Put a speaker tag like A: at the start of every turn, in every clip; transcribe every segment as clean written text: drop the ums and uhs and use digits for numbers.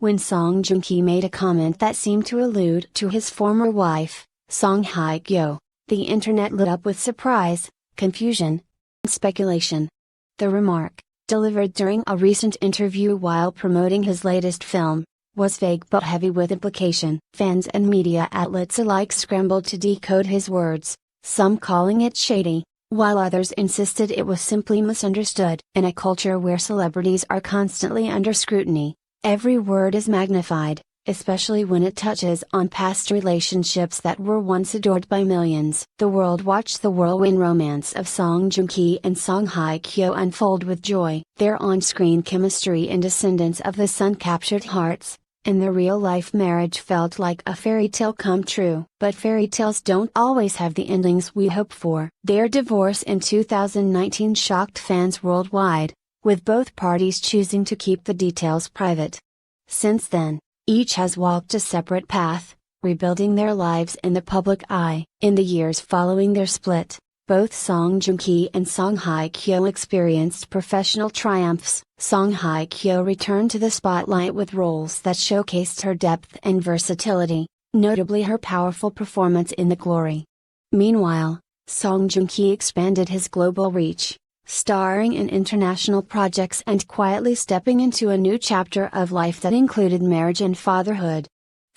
A: when Song Joong-ki made a comment that seemed to allude to his former wife, Song Hye-kyo. The internet lit up with surprise, confusion, and speculation. The remark, delivered during a recent interview while promoting his latest film, was vague but heavy with implication. Fans and media outlets alike scrambled to decode his words, some calling it shady, while others insisted it was simply misunderstood. In a culture where celebrities are constantly under scrutiny, every word is magnified, especially when it touches on past relationships that were once adored by millions. The world watched the whirlwind romance of Song Joong-ki and Song Hye-kyo unfold with joy. Their on-screen chemistry and descendants of the sun captured hearts, and their real-life marriage felt like a fairy tale come true. But fairy tales don't always have the endings we hope for. Their divorce in 2019 shocked fans worldwide, with both parties choosing to keep the details private. Since then, each has walked a separate path, rebuilding their lives in the public eye. In the years following their split, both Song Joong-ki and Song Hye-kyo experienced professional triumphs. Song Hye-kyo returned to the spotlight with roles that showcased her depth and versatility, notably her powerful performance in The Glory. Meanwhile, Song Joong-ki expanded his global reach, starring in international projects and quietly stepping into a new chapter of life that included marriage and fatherhood.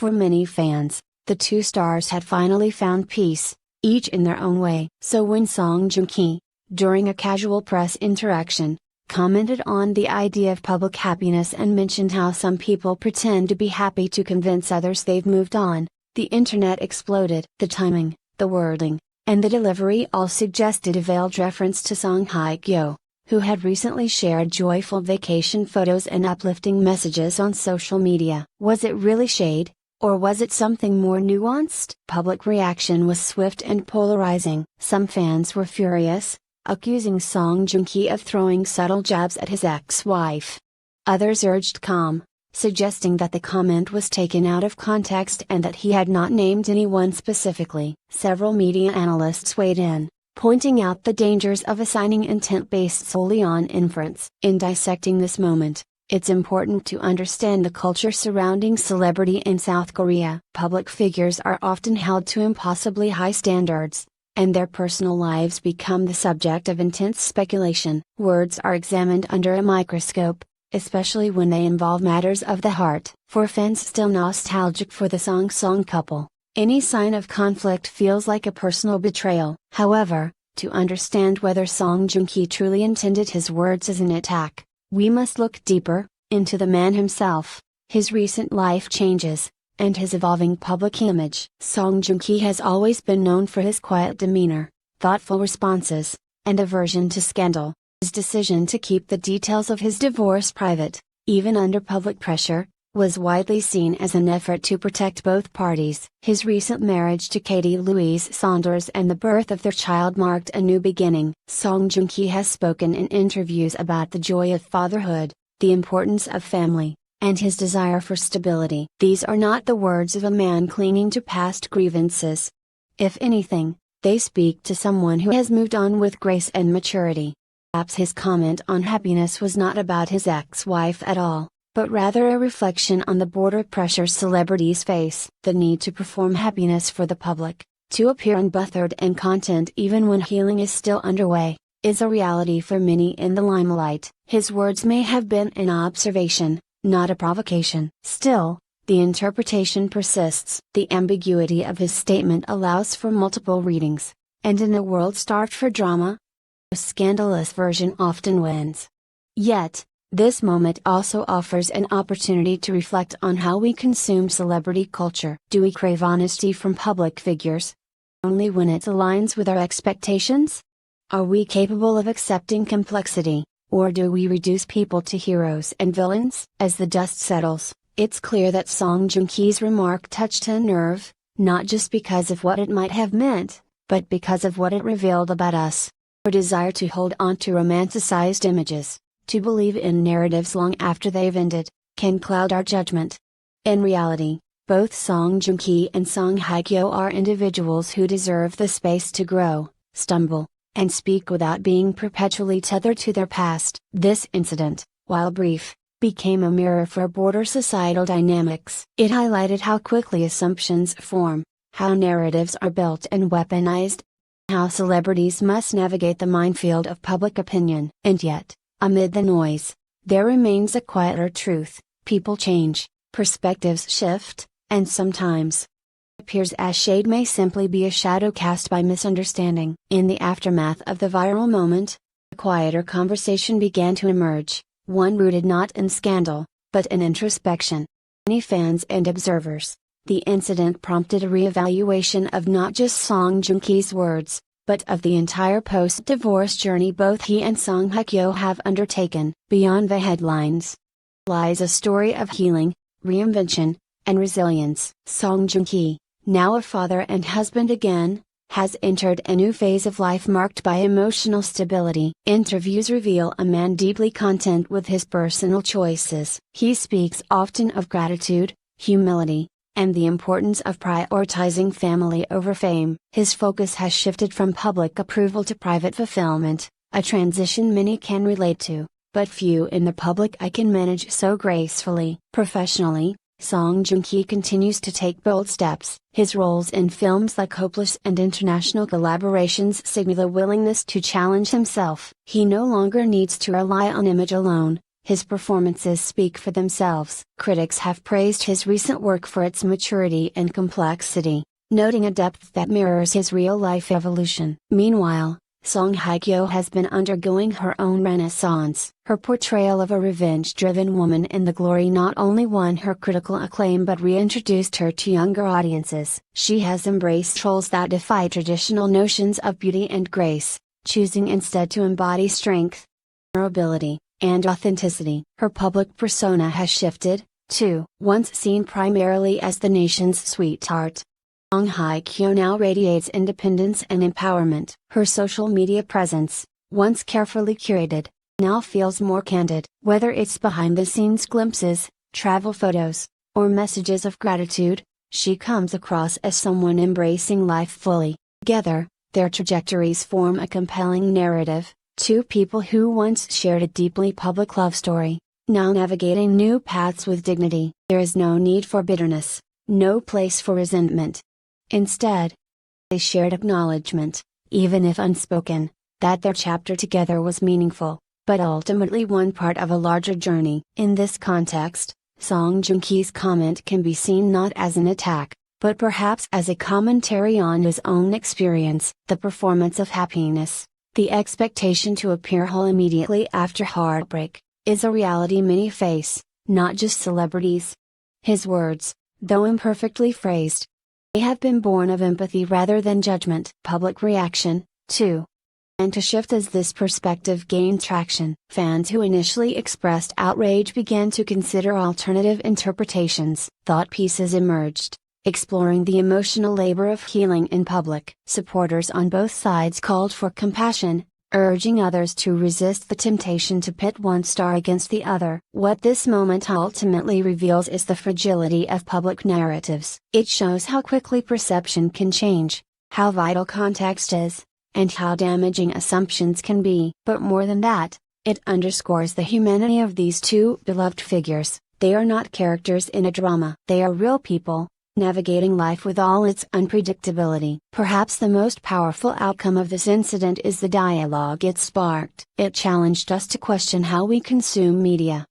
A: For many fans, the two stars had finally found peace, each in their own way. So when Song Joong-ki, during a casual press interaction, commented on the idea of public happiness and mentioned how some people pretend to be happy to convince others they've moved on, the internet exploded. The timing, the wording, and the delivery all suggested a veiled reference to Song Hye-kyo, who had recently shared joyful vacation photos and uplifting messages on social media. Was it really shade, or was it something more nuanced? Public reaction was swift and polarizing. Some fans were furious, accusing Song Joong-ki of throwing subtle jabs at his ex-wife. Others urged calm, suggesting that the comment was taken out of context and that he had not named anyone specifically. Several media analysts weighed in, pointing out the dangers of assigning intent based solely on inference. In dissecting this moment, it's important to understand the culture surrounding celebrity in South Korea. Public figures are often held to impossibly high standards, and their personal lives become the subject of intense speculation. Words are examined under a microscope, especially when they involve matters of the heart. For fans still nostalgic for the Song couple, any sign of conflict feels like a personal betrayal. However, to understand whether Song Joong-ki truly intended his words as an attack, we must look deeper into the man himself, his recent life changes, and his evolving public image. Song Joong-ki has always been known for his quiet demeanor, thoughtful responses, and aversion to scandal. His decision to keep the details of his divorce private, even under public pressure, was widely seen as an effort to protect both parties. His recent marriage to Katie Louise Saunders and the birth of their child marked a new beginning. Song Joong-ki has spoken in interviews about the joy of fatherhood, the importance of family, and his desire for stability. These are not the words of a man clinging to past grievances. If anything, they speak to someone who has moved on with grace and maturity. Perhaps his comment on happiness was not about his ex-wife at all, but rather a reflection on the border pressure celebrities face. The need to perform happiness for the public, to appear unbothered in content even when healing is still underway, is a reality for many in the limelight. His words may have been an observation, not a provocation. Still, the interpretation persists. The ambiguity of his statement allows for multiple readings, and in a world starved for drama, a scandalous version often wins. Yet, this moment also offers an opportunity to reflect on how we consume celebrity culture. Do we crave honesty from public figures only when it aligns with our expectations? Are we capable of accepting complexity, or do we reduce people to heroes and villains? As the dust settles, it's clear that Song Joong-ki's remark touched a nerve, not just because of what it might have meant, but because of what it revealed about us. Our desire to hold on to romanticized images, to believe in narratives long after they've ended, can cloud our judgment. In reality, both Song Joong-ki and Song Hye-kyo are individuals who deserve the space to grow, stumble, and speak without being perpetually tethered to their past. This incident, while brief, became a mirror for broader societal dynamics. It highlighted how quickly assumptions form, how narratives are built and weaponized, how celebrities must navigate the minefield of public opinion. And yet, amid the noise, there remains a quieter truth: people change, perspectives shift, and sometimes appears as shade may simply be a shadow cast by misunderstanding. In the aftermath of the viral moment, a quieter conversation began to emerge, one rooted not in scandal, but in introspection. Many fans and observers, the incident prompted a re-evaluation of not just Song Joong-ki's words, but of the entire post-divorce journey both he and Song Hye-kyo have undertaken. Beyond the headlines lies a story of healing, reinvention, and resilience. Song Joong-ki, now a father and husband again, has entered a new phase of life marked by emotional stability. Interviews reveal a man deeply content with his personal choices. He speaks often of gratitude, humility, and the importance of prioritizing family over fame. His focus has shifted from public approval to private fulfillment, a transition many can relate to, but few in the public eye can manage so gracefully. Professionally, Song Joong-ki continues to take bold steps. His roles in films like Hopeless and international collaborations signal a willingness to challenge himself. He no longer needs to rely on image alone. His performances speak for themselves. Critics have praised his recent work for its maturity and complexity, noting a depth that mirrors his real-life evolution. Meanwhile, Song Hye-kyo has been undergoing her own renaissance. Her portrayal of a revenge-driven woman in The Glory not only won her critical acclaim but reintroduced her to younger audiences. She has embraced roles that defy traditional notions of beauty and grace, choosing instead to embody strength, vulnerability, and authenticity. Her public persona has shifted, too. Once seen primarily as the nation's sweetheart, Song Hye-kyo now radiates independence and empowerment. Her social media presence, once carefully curated, now feels more candid. Whether it's behind-the-scenes glimpses, travel photos, or messages of gratitude, she comes across as someone embracing life fully. Together, their trajectories form a compelling narrative. Two people who once shared a deeply public love story, now navigating new paths with dignity. There is no need for bitterness, no place for resentment. Instead, they shared acknowledgement, even if unspoken, that their chapter together was meaningful, but ultimately one part of a larger journey. In this context, Song Joong-ki's comment can be seen not as an attack, but perhaps as a commentary on his own experience. The performance of happiness, the expectation to appear whole immediately after heartbreak, is a reality many face, not just celebrities. His words, though imperfectly phrased, may have been born of empathy rather than judgment. Public reaction, too, and to shift as this perspective gained traction. Fans who initially expressed outrage began to consider alternative interpretations. Thought pieces emerged, exploring the emotional labor of healing in public. Supporters on both sides called for compassion, urging others to resist the temptation to pit one star against the other. What this moment ultimately reveals is the fragility of public narratives. It shows how quickly perception can change, how vital context is, and how damaging assumptions can be. But more than that, it underscores the humanity of these two beloved figures. They are not characters in a drama. They are real people, navigating life with all its unpredictability. Perhaps the most powerful outcome of this incident is the dialogue it sparked. It challenged us to question how we consume media,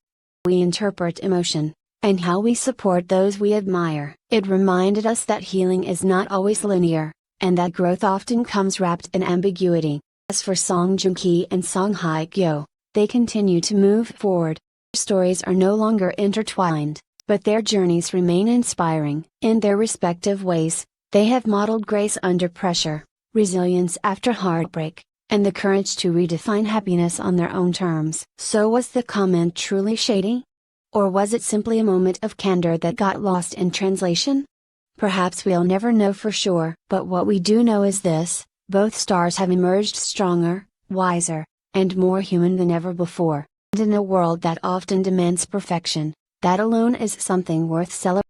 A: we interpret emotion, and how we support those we admire. It reminded us that healing is not always linear, and that growth often comes wrapped in ambiguity. As for Song Joong-ki and Song Hye-kyo, they continue to move forward. Their stories are no longer intertwined, but their journeys remain inspiring. In their respective ways, they have modeled grace under pressure, resilience after heartbreak, and the courage to redefine happiness on their own terms. So was the comment truly shady? Or was it simply a moment of candor that got lost in translation? Perhaps we'll never know for sure. But what we do know is this: both stars have emerged stronger, wiser, and more human than ever before. And in a world that often demands perfection, that alone is something worth celebrating.